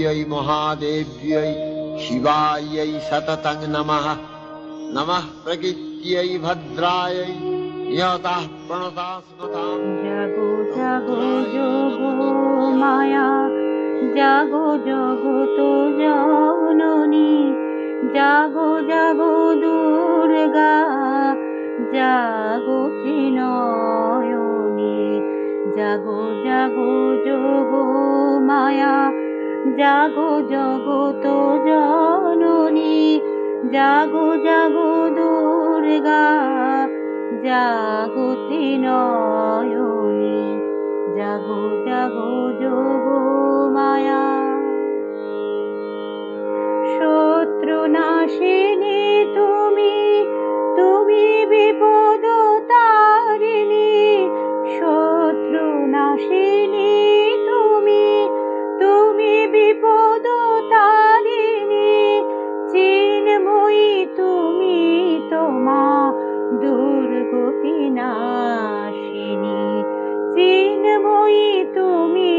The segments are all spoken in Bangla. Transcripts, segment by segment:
देव्यै महादेव्यै शिवायै सततं नमः। नमः प्रकृत्यै भद्रायै यतः प्रणतास्मतां। जागो जागो जोगो माया जागो जगत जननी जागो जागो दुर्गा जागो त्रिनयनी जागो जागो जोगो माया जागो जगत जननी जागो जागो दुर्गा जागो त्रिनयनी जागो जागो जोगो माया। शत्रुनाशिनी तुमी तुमी विपद तारिणी शत्रुनाशिनी तुमी तुमी विपद तारिणी चिन्मयी तुमी तोमा दुर्गति नाशिनी चिन्मयी तुमी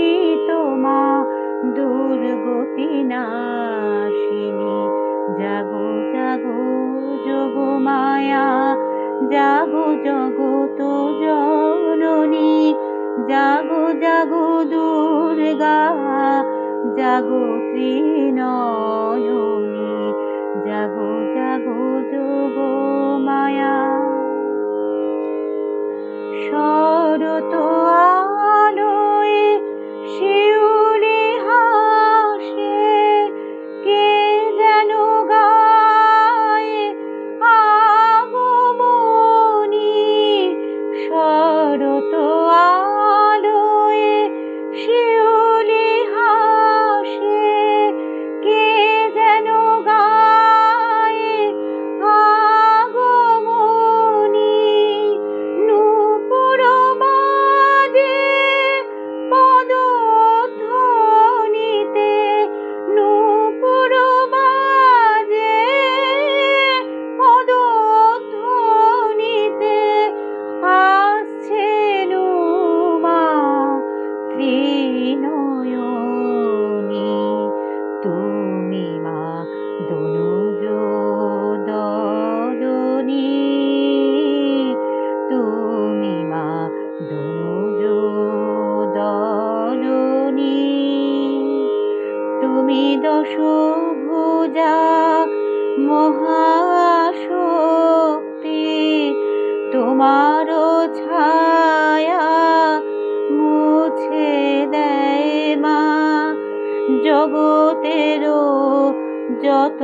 तोमा दुर्गति नाशिनी जागो जागो जोगो माया जागो जगत जननी जागो जागो दुर्गा जागो त्रिनयनी जागो जागो जोगो माया। शरत आलोए शिउली हासे के जेन गाए আগমনী शरत आलोए शिउली हासे के जेन गाए আগমনী নূপুর বাজে পদধ্বনিতে নূপুর বাজে পদধ্বনিতে আসছেন মা ত্রিনয়নী তুমি মা দনুজ দলনী তুমি মা দনুজ দলনী তুমি দশভুজা মহাশক্তি তোমার ছায়া মুছে দেয় মা জগতের যত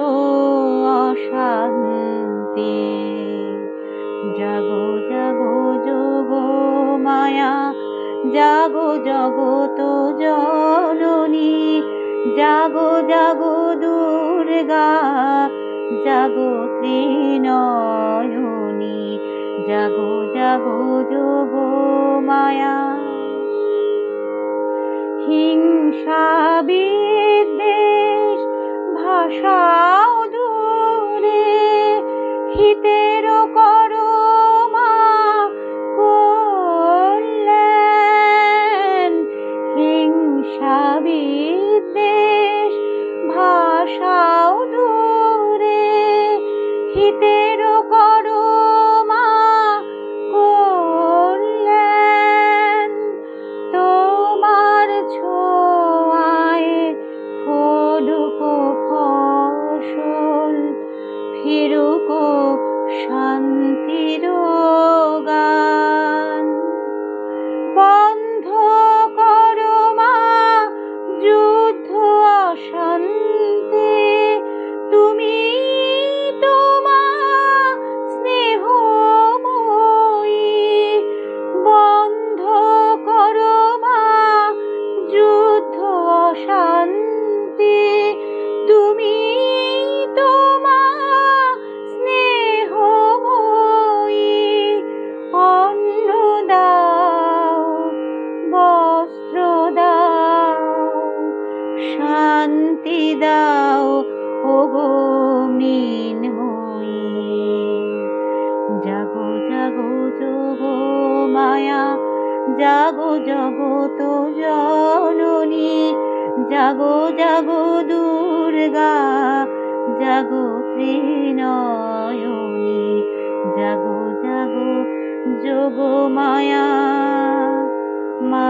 অশান্তি জাগো জাগো যোগো মায়া জাগো জগত জননী জাগো জাগো দুর্গা জাগো ত্রিনয়নী জাগো জাগো যোগো মায়া। হিংসা বিদ্বেষ ভাষাও দূরে হিতের করো মা কল্যাণ হিংসা বিদ্বেষ ভাষাও দূরে হিতের করো মা কল্যাণ তোমার ছোঁয়ায় ফলুক ফসল ফিরুক শান্তির গান বন্ধ করো মা যুদ্ধ অশান্তি তুমি তোমা স্নেহময়ী বন্ধ করো মা যুদ্ধ অশান্তি তুমি তোমা স্নেহময়ী অন্ন দাও বস্ত্র দাও শান্তি দাও ওগো মৃন্ময়ী জাগো জাগো যোগো মায়া জাগো জগত জননী জাগো জাগো দুর্গা, জাগো ত্রিনয়নী, জাগো জাগো যোগমায়া, মা